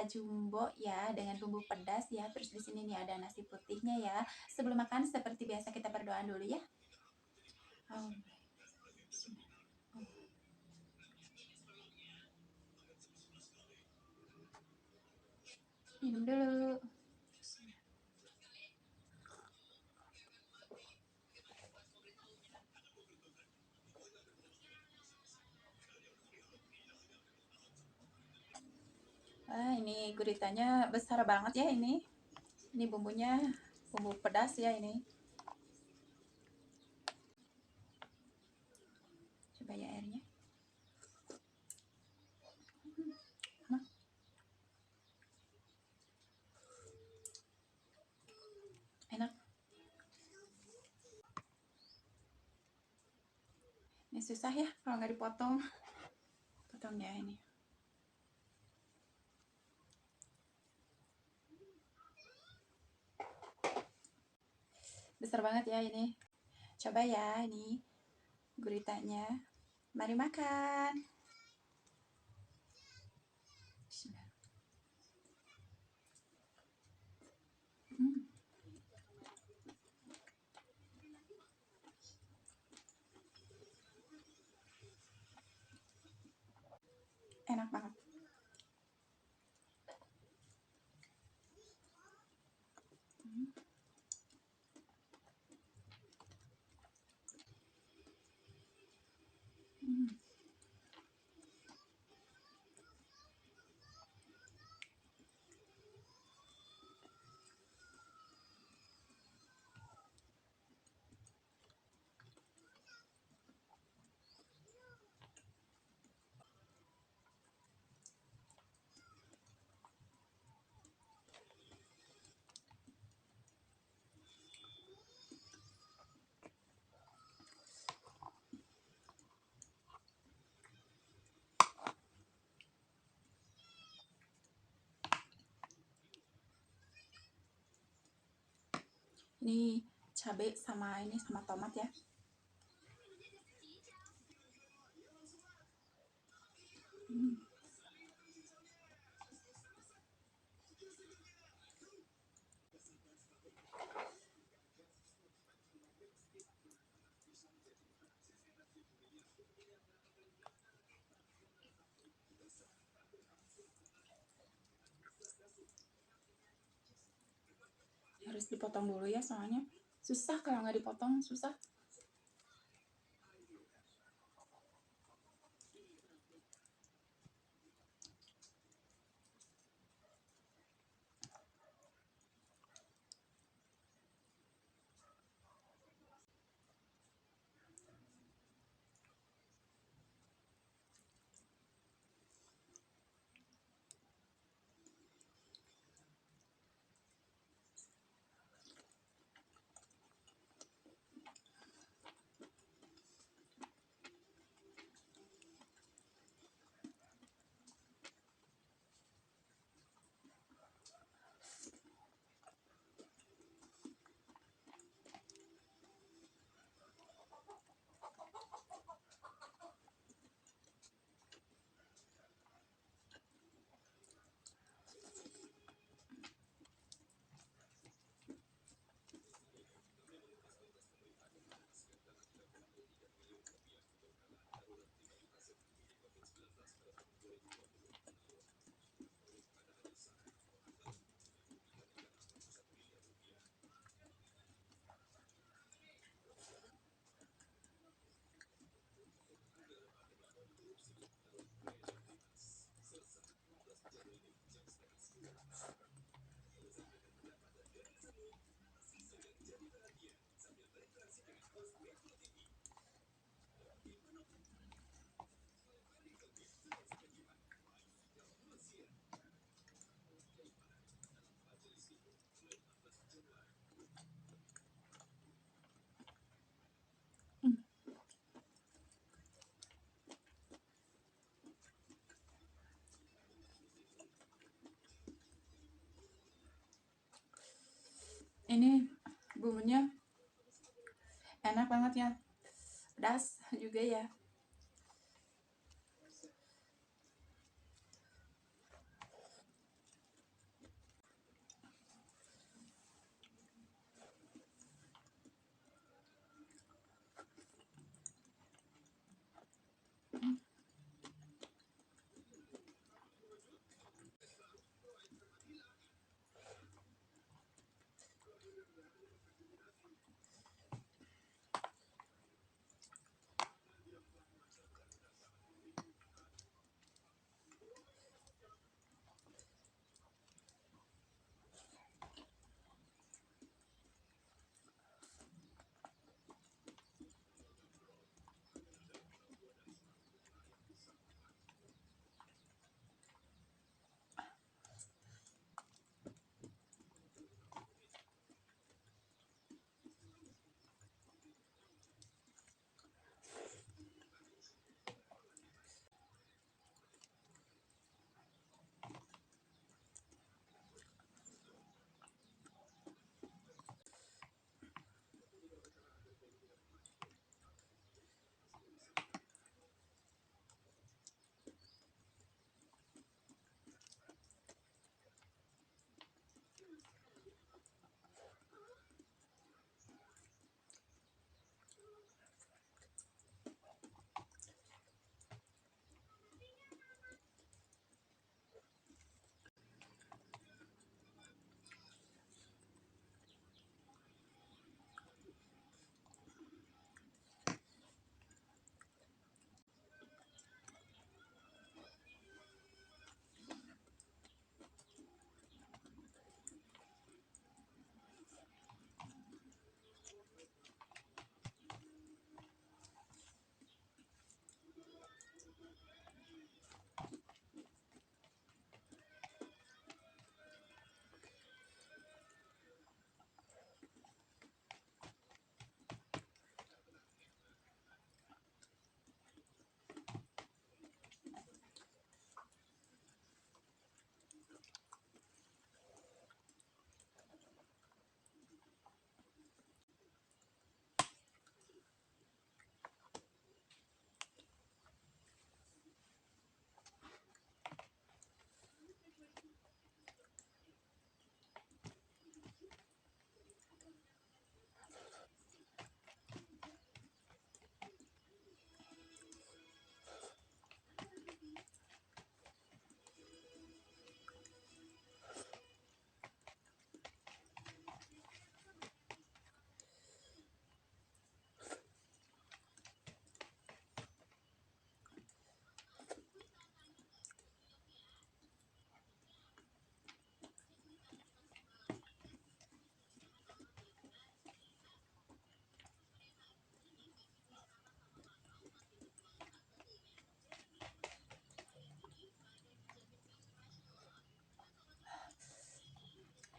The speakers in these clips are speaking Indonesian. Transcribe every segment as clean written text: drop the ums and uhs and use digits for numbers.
jumbo ya dengan bumbu pedas ya. Terus di sini nih ada nasi putihnya ya. Sebelum makan seperti biasa kita berdoa dulu ya. Oh, minum dulu. Wah, ini guritanya besar banget ya ini. Ini bumbunya bumbu pedas ya ini. Coba ya airnya. Nah, enak. Ini susah ya kalau nggak dipotong. Potongnya ini. Besar banget ya ini. Coba ya ini guritanya. Mari makan. Hmm, enak banget. Hmm. Hmm. Ini cabai sama ini sama tomat ya. Hmm. Harus dipotong dulu ya soalnya susah kalau nggak dipotong, susah. Hmm. Ini bumbunya enak banget ya, pedas juga ya.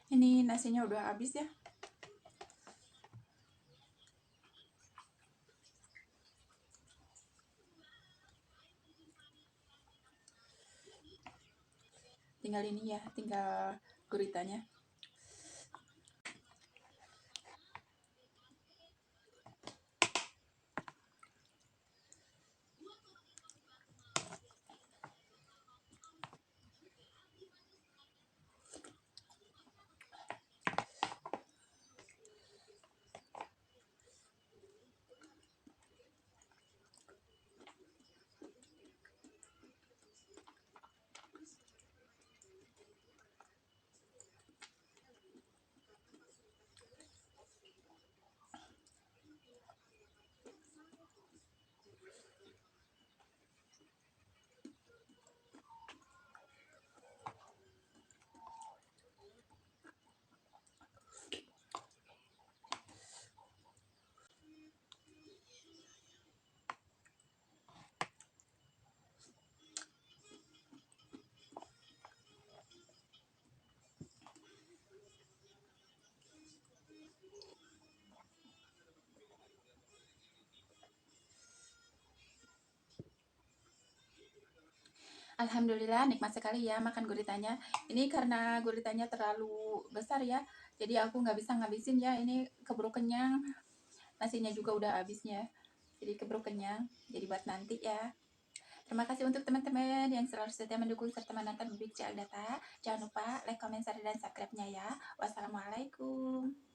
Ini nasinya udah habis ya. Tinggal ini ya, tinggal guritanya. Alhamdulillah nikmat sekali ya makan guritanya. Ini karena guritanya terlalu besar ya, jadi aku nggak bisa ngabisin ya. Ini keburu kenyang, nasinya juga udah habisnya. Jadi keburu kenyang, jadi buat nanti ya. Terima kasih untuk teman-teman yang selalu setia mendukung serta menonton Big Data. Jangan lupa like, comment, share, dan subscribe-nya ya. Wassalamualaikum.